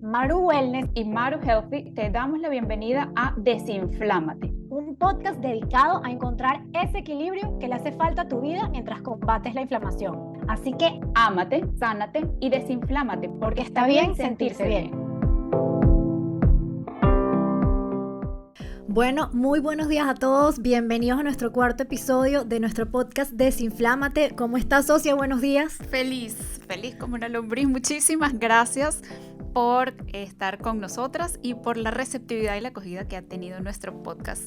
Maru Wellness y Maru Healthy te damos la bienvenida a Desinflámate, un podcast dedicado a encontrar ese equilibrio que le hace falta a tu vida mientras combates la inflamación. Así que ámate, sánate y desinflámate, porque está bien sentirse bien. Bueno, muy buenos días a todos, bienvenidos a nuestro cuarto episodio de nuestro podcast Desinflámate. ¿Cómo estás, socia? Buenos días. Feliz como una lombriz. Muchísimas gracias por estar con nosotras y por la receptividad y la acogida que ha tenido nuestro podcast.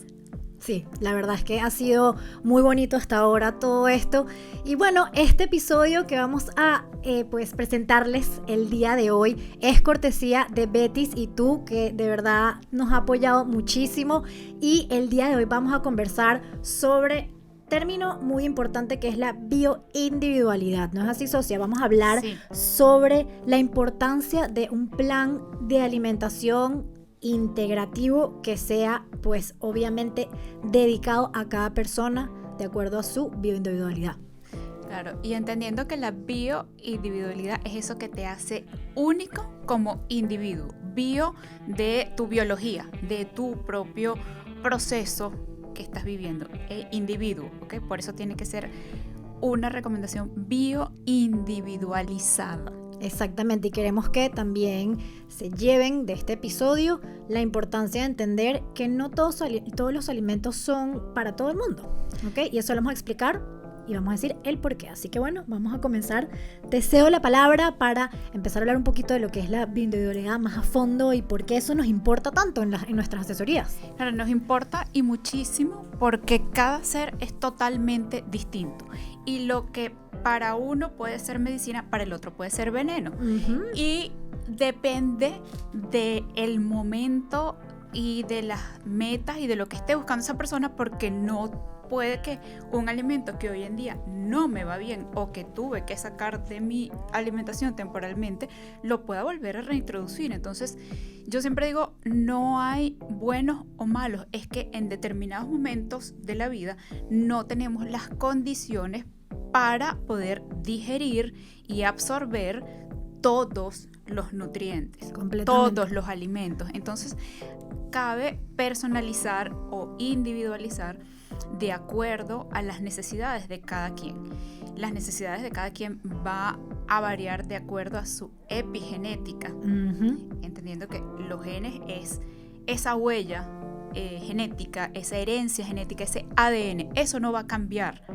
Sí, la verdad es que ha sido muy bonito hasta ahora todo esto. Y bueno, este episodio que vamos a presentarles el día de hoy es cortesía de Betis y tú, que de verdad nos ha apoyado muchísimo. Y el día de hoy vamos a conversar sobre término muy importante que es la bioindividualidad. ¿No es así, socia? Vamos a hablar sobre la importancia de un plan de alimentación integrativo que sea, pues obviamente, dedicado a cada persona de acuerdo a su bioindividualidad. Claro, y entendiendo que la bioindividualidad es eso que te hace único como individuo. Bio de tu biología, de tu propio proceso que estás viviendo. Individuo, ¿ok? Por eso tiene que ser una recomendación bioindividualizada. Exactamente, y queremos que también se lleven de este episodio la importancia de entender que no todos los alimentos son para todo el mundo, ¿ok? Y eso lo vamos a explicar y vamos a decir el por qué. Así que bueno, vamos a comenzar. Te cedo la palabra para empezar a hablar un poquito de lo que es la bioindividualidad más a fondo y por qué eso nos importa tanto en nuestras asesorías. Claro, nos importa y muchísimo porque cada ser es totalmente distinto y lo que para uno puede ser medicina, para el otro puede ser veneno. Uh-huh. Y depende del momento y de las metas y de lo que esté buscando esa persona, porque no puede que un alimento que hoy en día no me va bien o que tuve que sacar de mi alimentación temporalmente, lo pueda volver a reintroducir. Entonces, yo siempre digo, no hay buenos o malos, es que en determinados momentos de la vida no tenemos las condiciones para poder digerir y absorber todos los nutrientes, todos los alimentos. Entonces, cabe personalizar o individualizar de acuerdo a las necesidades de cada quien. Las necesidades de cada quien va a variar de acuerdo a su epigenética, entendiendo que los genes es esa huella genética, esa herencia genética, ese ADN, eso no va a cambiar.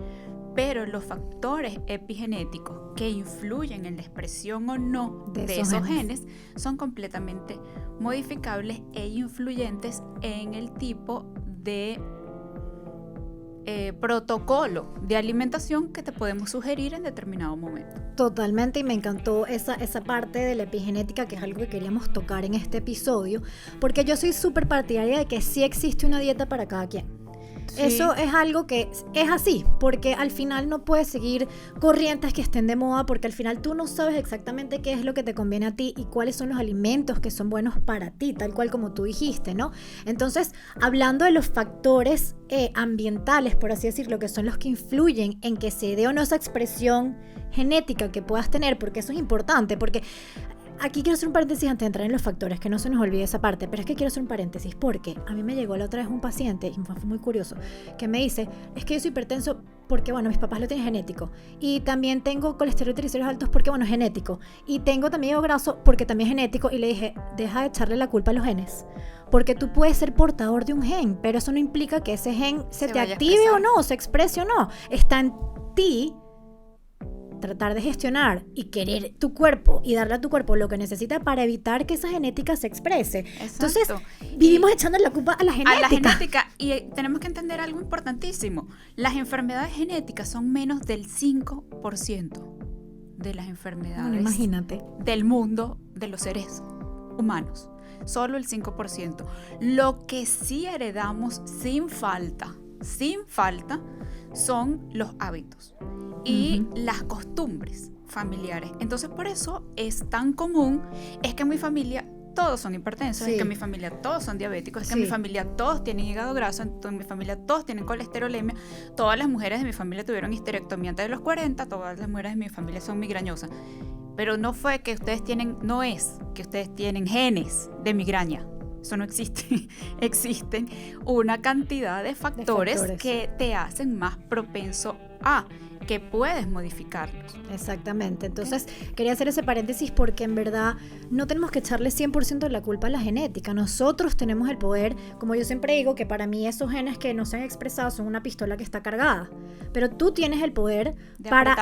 Pero los factores epigenéticos que influyen en la expresión o no de esos genes son completamente modificables e influyentes en el tipo de protocolo de alimentación que te podemos sugerir en determinado momento. Totalmente, y me encantó esa parte de la epigenética, que es algo que queríamos tocar en este episodio, porque yo soy súper partidaria de que sí existe una dieta para cada quien. Sí. Eso es algo que es así, porque al final no puedes seguir corrientes que estén de moda, porque al final tú no sabes exactamente qué es lo que te conviene a ti y cuáles son los alimentos que son buenos para ti, tal cual como tú dijiste, ¿no? Entonces, hablando de los factores ambientales, por así decirlo, que son los que influyen en que se dé o no esa expresión genética que puedas tener, porque eso es importante, porque aquí quiero hacer un paréntesis antes de entrar en los factores, que no se nos olvide esa parte, pero es que quiero hacer un paréntesis porque a mí me llegó la otra vez un paciente, y fue muy curioso, que me dice, es que yo soy hipertenso porque, bueno, mis papás lo tienen genético, y también tengo colesterol y triglicéridos altos porque, bueno, es genético, y tengo también hígado graso porque también es genético, y le dije, deja de echarle la culpa a los genes, porque tú puedes ser portador de un gen, pero eso no implica que ese gen se te active o no, se exprese o no, está en ti tratar de gestionar y querer tu cuerpo y darle a tu cuerpo lo que necesita para evitar que esa genética se exprese. Exacto. Entonces, vivimos echando la culpa a la genética. A la genética, y tenemos que entender algo importantísimo. Las enfermedades genéticas son menos del 5% de las enfermedades del mundo de los seres humanos. Solo el 5%. Lo que sí heredamos sin falta, son los hábitos y las costumbres familiares. Entonces, por eso es tan común, es que en mi familia todos son hipertensos, es que en mi familia todos son diabéticos, es que en mi familia todos tienen hígado graso, en mi familia todos tienen colesterolemia, todas las mujeres de mi familia tuvieron histerectomía antes de los 40, todas las mujeres de mi familia son migrañosas. pero no fue que ustedes tienen, no es que ustedes tienen genes de migraña. Eso no existe. Existen una cantidad de factores que te hacen más propenso a, que puedes modificarlos. Exactamente. Entonces, quería hacer ese paréntesis porque en verdad no tenemos que echarle 100% de la culpa a la genética. Nosotros tenemos el poder, como yo siempre digo, que para mí esos genes que no se han expresado son una pistola que está cargada. Pero tú tienes el poder de para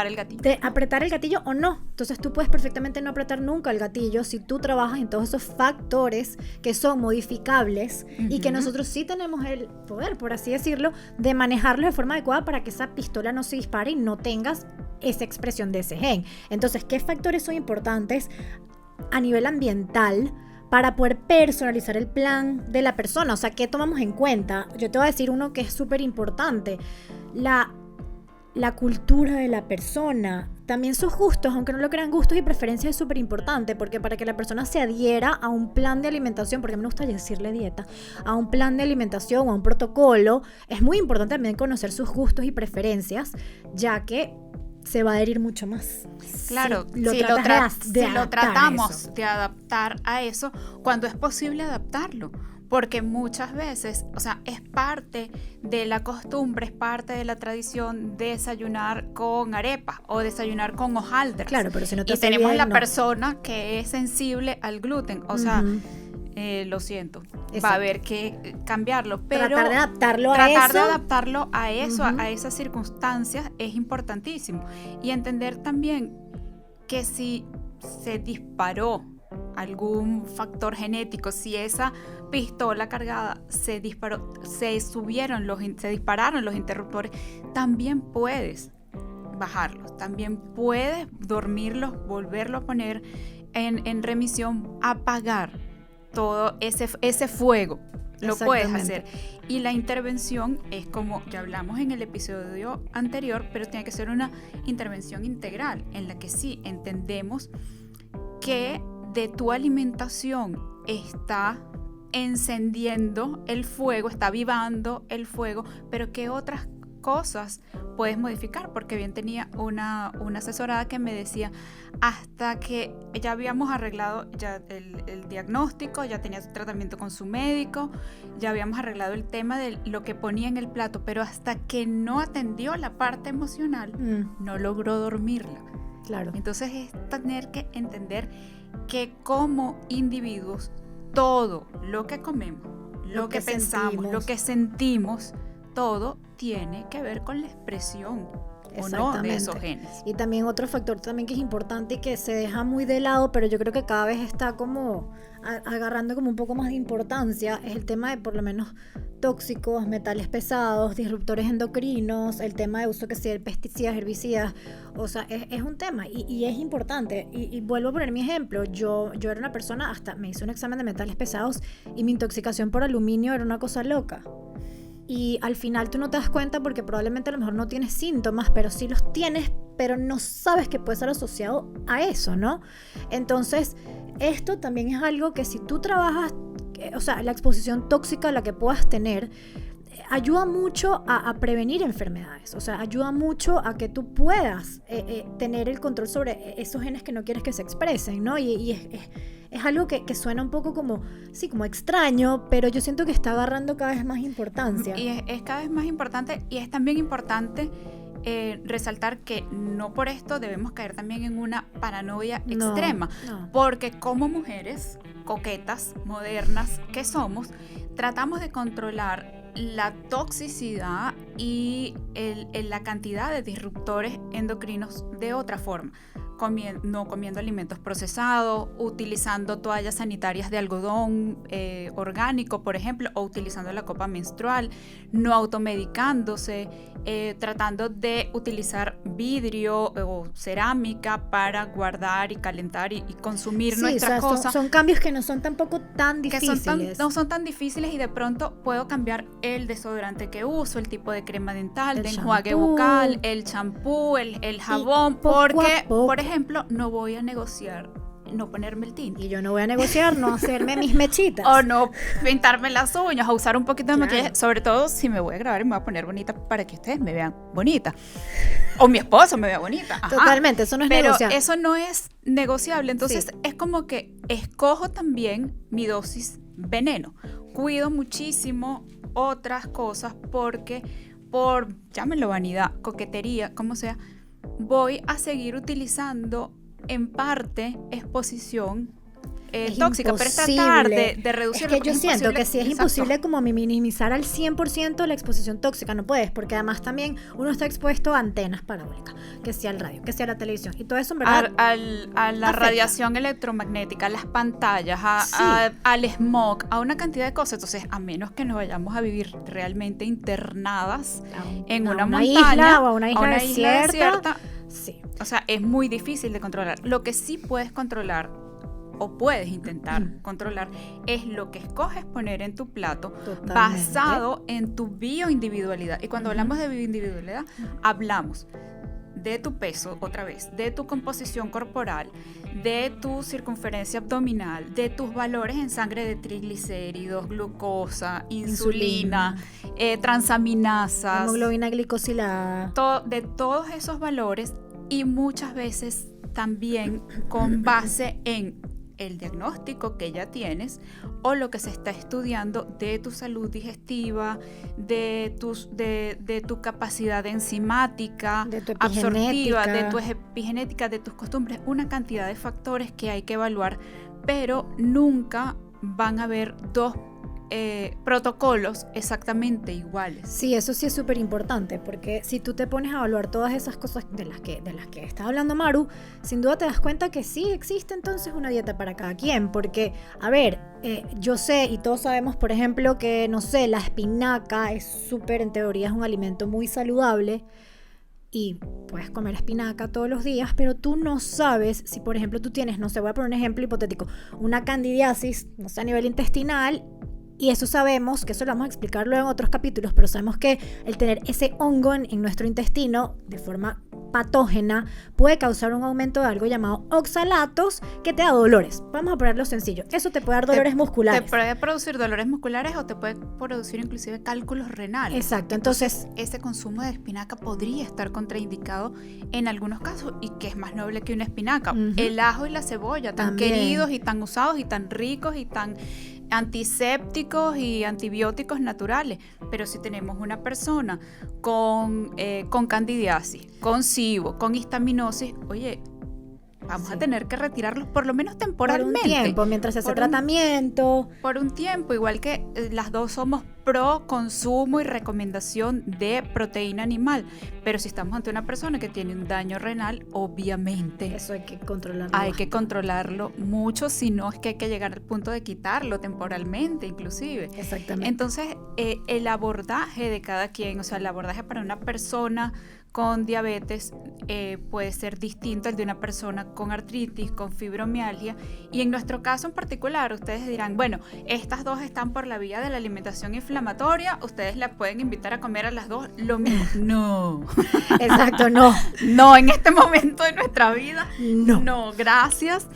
apretar el gatillo o no. Entonces, tú puedes perfectamente no apretar nunca el gatillo si tú trabajas en todos esos factores que son modificables y que nosotros sí tenemos el poder, por así decirlo, de manejarlos de forma adecuada para que esa pistola no se dispare y no tengas esa expresión de ese gen. Entonces, ¿qué factores son importantes a nivel ambiental para poder personalizar el plan de la persona? O sea, ¿qué tomamos en cuenta? Yo te voy a decir uno que es súper importante. La cultura de la persona. También sus gustos, aunque no lo crean, gustos y preferencias es súper importante, porque para que la persona se adhiera a un plan de alimentación, porque a mí me gusta decirle dieta, a un plan de alimentación o a un protocolo, es muy importante también conocer sus gustos y preferencias, ya que se va a adherir mucho más. Claro, si lo tratamos de adaptar a eso, cuando es posible adaptarlo. Porque muchas veces, o sea, es parte de la costumbre, es parte de la tradición desayunar con arepa o desayunar con hojaldras. Claro, pero si no te y tenemos bien, la persona que es sensible al gluten, o sea, lo siento, va a haber que cambiarlo, pero tratar de adaptarlo a eso, a esas circunstancias es importantísimo. Y entender también que si se disparó algún factor genético, si esa pistola cargada se dispararon los interruptores, también puedes bajarlos, también puedes dormirlos, volverlo a poner en remisión, apagar todo ese fuego. Lo puedes hacer. Y la intervención es como ya hablamos en el episodio anterior, pero tiene que ser una intervención integral en la que sí entendemos que de tu alimentación está encendiendo el fuego, está avivando el fuego, pero ¿qué otras cosas puedes modificar? Porque bien tenía una asesorada que me decía, hasta que ya habíamos arreglado ya el diagnóstico, ya tenía su tratamiento con su médico, ya habíamos arreglado el tema de lo que ponía en el plato, pero hasta que no atendió la parte emocional, no logró dormirla. Claro. Entonces es tener que entender que como individuos todo lo que comemos, lo que pensamos, lo que sentimos, todo tiene que ver con la expresión o no de esos genes. Y también otro factor también que es importante y que se deja muy de lado, pero yo creo que cada vez está como agarrando como un poco más de importancia, es el tema de por lo menos tóxicos, metales pesados, disruptores endocrinos, el tema de uso que sea de pesticidas, herbicidas, o sea, es un tema y es importante. Y vuelvo a poner mi ejemplo, yo era una persona, hasta me hice un examen de metales pesados y mi intoxicación por aluminio era una cosa loca. Y al final tú no te das cuenta porque probablemente a lo mejor no tienes síntomas, pero sí los tienes, pero no sabes que puede estar asociado a eso, ¿no? Entonces, esto también es algo que si tú trabajas, o sea, la exposición tóxica a la que puedas tener, ayuda mucho a prevenir enfermedades, o sea, ayuda mucho a que tú puedas tener el control sobre esos genes que no quieres que se expresen, ¿no? Y es algo que suena un poco como, sí, como extraño, pero yo siento que está agarrando cada vez más importancia. Y es cada vez más importante, y es también importante resaltar que no por esto debemos caer también en una paranoia extrema, porque como mujeres coquetas, modernas que somos, tratamos de controlar la toxicidad y la cantidad de disruptores endocrinos de otra forma. No comiendo alimentos procesados, utilizando toallas sanitarias de algodón orgánico, por ejemplo, o utilizando la copa menstrual, no automedicándose, tratando de utilizar vidrio o cerámica para guardar y calentar y consumir nuestras cosas. Son cambios que no son tampoco tan difíciles. No son tan difíciles y de pronto puedo cambiar el desodorante que uso, el tipo de crema dental, de enjuague bucal, el champú, el jabón, porque, por ejemplo, no voy a negociar no ponerme el tinte. Y yo no voy a negociar no hacerme mis mechitas. O no pintarme las uñas, o usar un poquito de Claro. maquillaje. Sobre todo si me voy a grabar y me voy a poner bonita para que ustedes me vean bonita. O mi esposo me vea bonita. Ajá. Totalmente, eso no es Pero negociable. eso no es negociable. Entonces Sí. es como que escojo también mi dosis veneno. Cuido muchísimo otras cosas porque llámenlo vanidad, coquetería, como sea, voy a seguir utilizando en parte exposición tóxica, pero es tratar de reducirlo. Es que yo siento que sí es Exacto. imposible como minimizar al 100% la exposición tóxica, no puedes, porque además también uno está expuesto a antenas parabólicas, que sea al radio, que sea la televisión, y todo eso en verdad A la afecta. radiación electromagnética, a las pantallas, Sí. al smog, a una cantidad de cosas. Entonces, a menos que nos vayamos a vivir realmente internadas en a una una montaña isla o a una isla desierta. desierta, Sí. o sea, es muy difícil de controlar. Lo que sí puedes controlar o puedes intentar controlar es lo que escoges poner en tu plato, Totalmente. basado en tu bioindividualidad. Y cuando hablamos de bioindividualidad, hablamos de tu peso, otra vez, de tu composición corporal, de tu circunferencia abdominal, de tus valores en sangre de triglicéridos, glucosa, insulina, transaminasas, Hemoglobina glicosilada. de todos esos valores, y muchas veces también con base en el diagnóstico que ya tienes o lo que se está estudiando de tu salud digestiva, de tu capacidad enzimática, De tu absortiva, de epigenética. tu epigenética, de tus costumbres, una cantidad de factores que hay que evaluar, pero nunca van a haber dos protocolos exactamente iguales. Sí, eso sí es súper importante, porque si tú te pones a evaluar todas esas cosas de las que está hablando Maru, sin duda te das cuenta que sí existe entonces una dieta para cada quien, porque, a ver, yo sé y todos sabemos, por ejemplo, que, no sé, la espinaca es súper, en teoría es un alimento muy saludable, y puedes comer espinaca todos los días, pero tú no sabes si, por ejemplo, tú tienes, no sé, voy a poner un ejemplo hipotético, una candidiasis, no sé, a nivel intestinal. Y eso sabemos, que eso lo vamos a explicar luego en otros capítulos, pero sabemos que el tener ese hongo en nuestro intestino de forma patógena puede causar un aumento de algo llamado oxalatos que te da dolores. Vamos a ponerlo sencillo. Eso te puede dar dolores musculares. Te puede producir dolores musculares o te puede producir inclusive cálculos renales. Exacto, entonces ese consumo de espinaca podría estar contraindicado en algunos casos, y que es más noble que una espinaca. El ajo y la cebolla, tan También. queridos y tan usados y tan ricos y tan antisépticos y antibióticos naturales, pero si tenemos una persona con candidiasis, con SIBO, con histaminosis, oye, vamos a tener que retirarlos por lo menos temporalmente. por un tiempo, mientras se hace Por un- tratamiento. Por un tiempo, igual que las dos somos pro consumo y recomendación de proteína animal, pero si estamos ante una persona que tiene un daño renal, obviamente Eso hay que controlarlo. hay que controlarlo mucho, si no es que hay que llegar al punto de quitarlo temporalmente inclusive. Exactamente. Entonces, el abordaje de cada quien, o sea, el abordaje para una persona con diabetes puede ser distinto al de una persona con artritis, con fibromialgia, y en nuestro caso en particular, ustedes dirán, bueno, estas dos están por la vía de la alimentación inflamatoria, ustedes las pueden invitar a comer a las dos lo mismo. No. Exacto, no. No, en este momento de nuestra vida, No. no, gracias.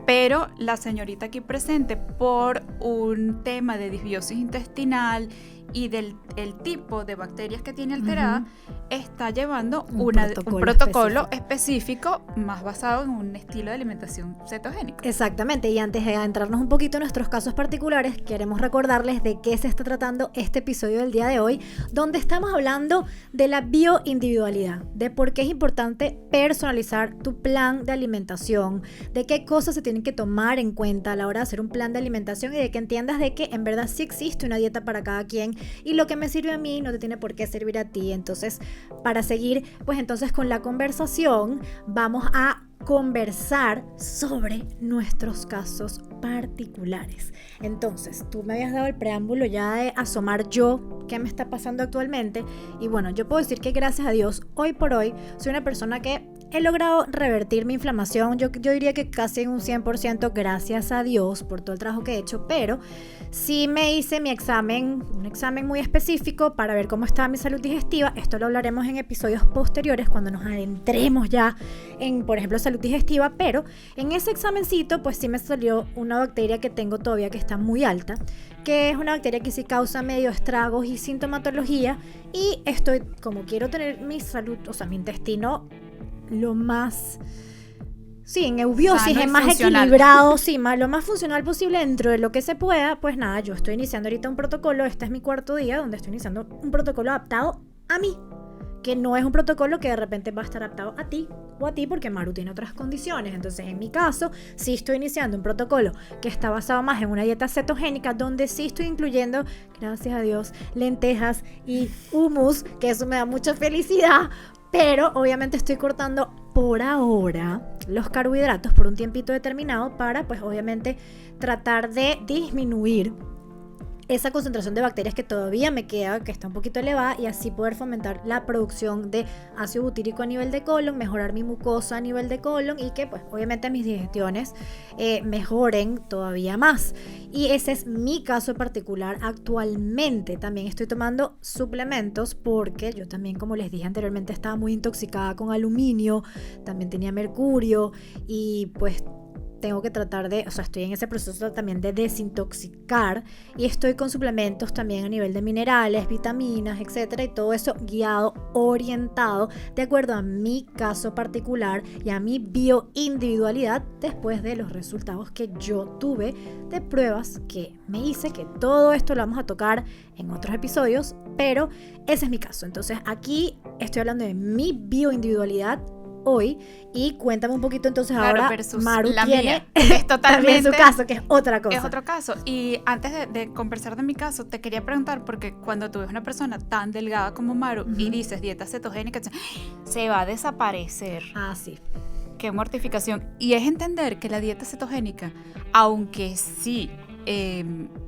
Pero la señorita aquí presente, por un tema de disbiosis intestinal y del el tipo de bacterias que tiene alterada, está llevando un protocolo específico más basado en un estilo de alimentación cetogénica. Exactamente, y antes de adentrarnos un poquito en nuestros casos particulares, queremos recordarles de qué se está tratando este episodio del día de hoy, donde estamos hablando de la bioindividualidad, de por qué es importante personalizar tu plan de alimentación, de qué cosas se tienen que tomar en cuenta a la hora de hacer un plan de alimentación y de que entiendas de que en verdad sí existe una dieta para cada quien y lo que me sirve a mí no te tiene por qué servir a ti. Entonces, para seguir, pues entonces con la conversación, vamos a conversar sobre nuestros casos particulares. Entonces, tú me habías dado el preámbulo ya de asomar yo qué me está pasando actualmente, y bueno, yo puedo decir que gracias a Dios, hoy por hoy, soy una persona que he logrado revertir mi inflamación, yo diría que casi en un 100%, gracias a Dios por todo el trabajo que he hecho, pero sí me hice un examen muy específico para ver cómo estaba mi salud digestiva. Esto lo hablaremos en episodios posteriores cuando nos adentremos ya en, por ejemplo, salud digestiva, pero en ese examencito pues sí me salió una bacteria que tengo todavía que está muy alta, que es una bacteria que sí causa medio estragos y sintomatología, y como quiero tener mi salud, o sea, mi intestino lo más, sí, en eubiosis, es más equilibrado, sí, lo más funcional posible dentro de lo que se pueda, pues nada, yo estoy iniciando ahorita un protocolo, este es mi 4º día donde estoy iniciando un protocolo adaptado a mí, que no es un protocolo que de repente va a estar adaptado a ti o a ti porque Maru tiene otras condiciones. Entonces, en mi caso, sí estoy iniciando un protocolo que está basado más en una dieta cetogénica, donde sí estoy incluyendo, gracias a Dios, lentejas y hummus, que eso me da mucha felicidad, pero obviamente estoy cortando por ahora los carbohidratos por un tiempito determinado para, pues obviamente, tratar de disminuir esa concentración de bacterias que todavía me queda, que está un poquito elevada, y así poder fomentar la producción de ácido butírico a nivel de colon, mejorar mi mucosa a nivel de colon y que pues obviamente mis digestiones mejoren todavía más. Y ese es mi caso particular actualmente. También estoy tomando suplementos porque yo también, como les dije anteriormente, estaba muy intoxicada con aluminio, también tenía mercurio y pues tengo que tratar estoy en ese proceso también de desintoxicar, y estoy con suplementos también a nivel de minerales, vitaminas, etcétera, y todo eso guiado, orientado de acuerdo a mi caso particular y a mi bioindividualidad después de los resultados que yo tuve de pruebas que me hice, que todo esto lo vamos a tocar en otros episodios, pero ese es mi caso. Entonces aquí estoy hablando de mi bioindividualidad hoy, y cuéntame un poquito entonces, claro, ahora Maru la tiene mía. Es totalmente también su caso, que es otra cosa. Es otro caso. Y antes de conversar de mi caso, te quería preguntar, porque cuando tú ves una persona tan delgada como Maru y dices dieta cetogénica, se va a desaparecer. Ah, sí. Qué mortificación. Y es entender que la dieta cetogénica, aunque sí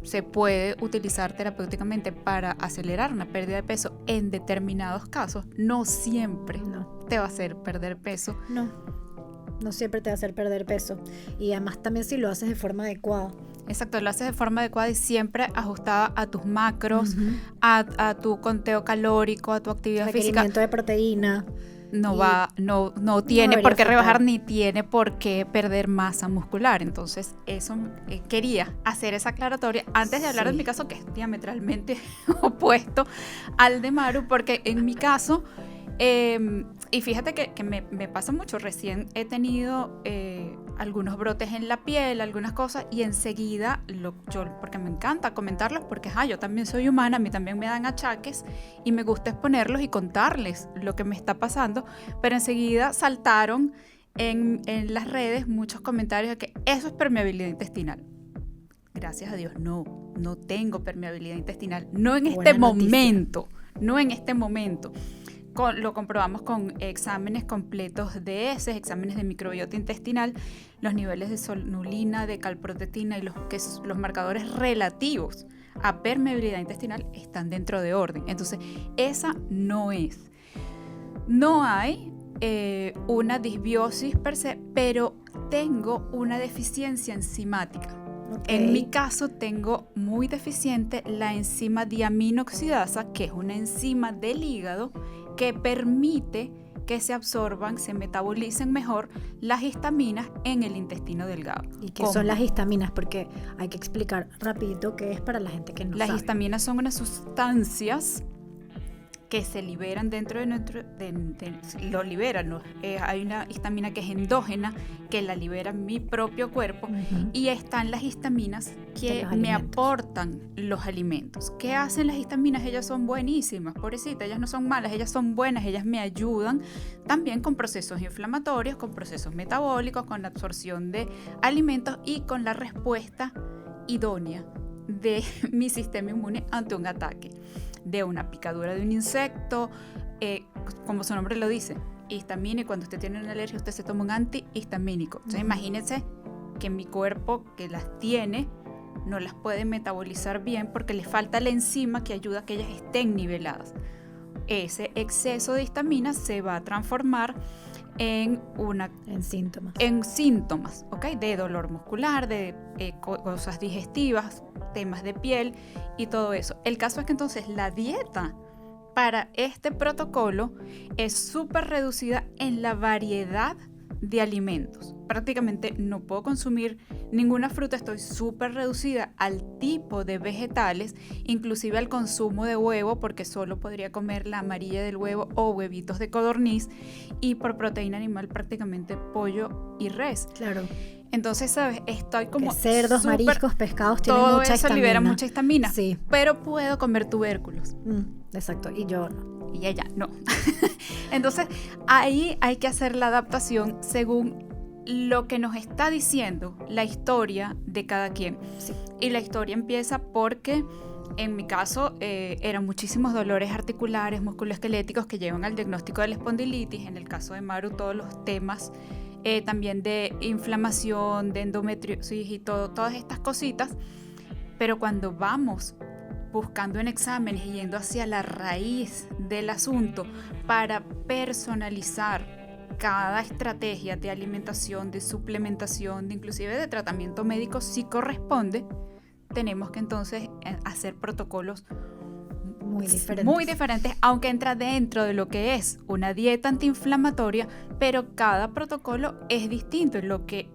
se puede utilizar terapéuticamente para acelerar una pérdida de peso en determinados casos, no siempre te va a hacer perder peso. No siempre te va a hacer perder peso, y además también si lo haces de forma adecuada. Exacto, lo haces de forma adecuada y siempre ajustada a tus macros, a tu conteo calórico, a tu actividad física. Requerimiento de proteína. No tiene por qué rebajar ni tiene por qué perder masa muscular. Entonces eso quería hacer esa aclaratoria antes de hablar de mi caso, que es diametralmente opuesto al de Maru, porque en mi caso y fíjate que me pasa mucho. Recién he tenido algunos brotes en la piel, algunas cosas, y enseguida porque me encanta comentarlos, porque yo también soy humana, a mí también me dan achaques y me gusta exponerlos y contarles lo que me está pasando, pero enseguida saltaron en las redes muchos comentarios de que eso es permeabilidad intestinal. Gracias a Dios, no tengo permeabilidad intestinal, no en este momento. Lo comprobamos con exámenes completos de heces, exámenes de microbiota intestinal, los niveles de sonulina, de calprotectina y los marcadores relativos a permeabilidad intestinal están dentro de orden. Entonces, esa no es. No hay una disbiosis per se, pero tengo una deficiencia enzimática. Okay. En mi caso tengo muy deficiente la enzima diaminoxidasa, que es una enzima del hígado que permite que se absorban, se metabolicen mejor las histaminas en el intestino delgado. ¿Y qué son las histaminas? Porque hay que explicar rapidito qué es para la gente que no sabe. Las histaminas son unas sustancias que se liberan dentro de nuestro... lo liberan, ¿no? Hay una histamina que es endógena, que la libera mi propio cuerpo, y están las histaminas que me aportan los alimentos. ¿Qué hacen las histaminas? Ellas son buenísimas, pobrecita, ellas no son malas, ellas son buenas, ellas me ayudan también con procesos inflamatorios, con procesos metabólicos, con la absorción de alimentos y con la respuesta idónea de mi sistema inmune ante un ataque, de una picadura de un insecto, como su nombre lo dice, histamina, y cuando usted tiene una alergia usted se toma un antihistamínico. Entonces imagínense que mi cuerpo, que las tiene, no las puede metabolizar bien porque le falta la enzima que ayuda a que ellas estén niveladas. Ese exceso de histamina se va a transformar en síntomas, ¿ok? De dolor muscular, de cosas digestivas, temas de piel y todo eso. El caso es que entonces la dieta para este protocolo es súper reducida en la variedad de alimentos. Prácticamente no puedo consumir ninguna fruta, estoy súper reducida al tipo de vegetales, inclusive al consumo de huevo, porque solo podría comer la amarilla del huevo o huevitos de codorniz, y por proteína animal prácticamente pollo y res. Claro. Entonces, ¿sabes? Estoy como que cerdos, mariscos, pescados tienen todo mucha eso histamina. libera mucha histamina, sí. Pero puedo comer tubérculos. Exacto, y yo no. Y ella no. Entonces, ahí hay que hacer la adaptación según lo que nos está diciendo la historia de cada quien. Sí. Y la historia empieza porque, en mi caso, eran muchísimos dolores articulares, musculoesqueléticos que llevan al diagnóstico de la espondilitis. En el caso de Maru, todos los temas también de inflamación, de endometriosis y todas estas cositas. Pero cuando vamos buscando en exámenes y yendo hacia la raíz del asunto para personalizar cada estrategia de alimentación, de suplementación, de inclusive de tratamiento médico si corresponde, tenemos que entonces hacer protocolos muy diferentes, aunque entra dentro de lo que es una dieta antiinflamatoria, pero cada protocolo es distinto. Lo que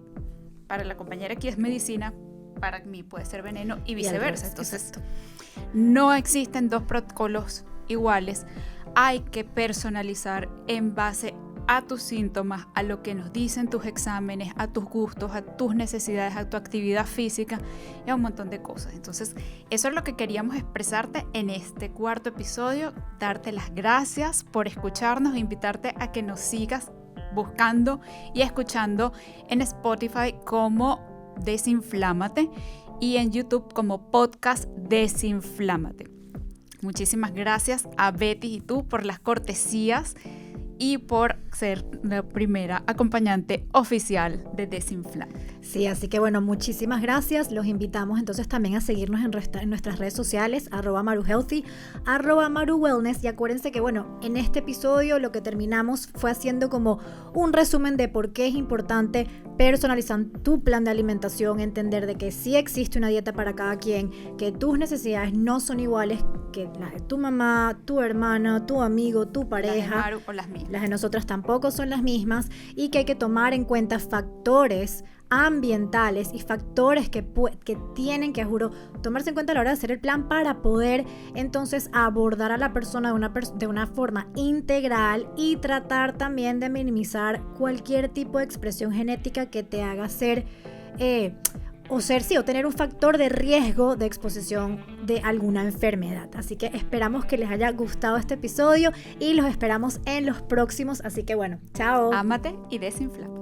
para la compañera aquí es medicina, para mí puede ser veneno y viceversa. Entonces, no existen dos protocolos iguales. Hay que personalizar en base a tus síntomas, a lo que nos dicen tus exámenes, a tus gustos, a tus necesidades, a tu actividad física y a un montón de cosas. Entonces, eso es lo que queríamos expresarte en este cuarto episodio, darte las gracias por escucharnos e invitarte a que nos sigas buscando y escuchando en Spotify como Desinflámate y en YouTube como podcast Desinflámate. Muchísimas gracias a Betty y tú por las cortesías y por ser la primera acompañante oficial de Desinflámate. Sí, así que bueno, muchísimas gracias. Los invitamos entonces también a seguirnos en nuestras redes sociales, @MaruHealthy, @MaruWellness. Y acuérdense que bueno, en este episodio lo que terminamos fue haciendo como un resumen de por qué es importante personalizar tu plan de alimentación, entender de que sí existe una dieta para cada quien, que tus necesidades no son iguales que las de tu mamá, tu hermana, tu amigo, tu pareja. Las de Maru o las mías. Las de nosotras tampoco son las mismas, y que hay que tomar en cuenta factores ambientales y factores que tienen que, juro, tomarse en cuenta a la hora de hacer el plan para poder entonces abordar a la persona de una forma integral y tratar también de minimizar cualquier tipo de expresión genética que te haga o tener un factor de riesgo de exposición de alguna enfermedad. Así que esperamos que les haya gustado este episodio y los esperamos en los próximos. Así que bueno, chao. Ámate y desinflama.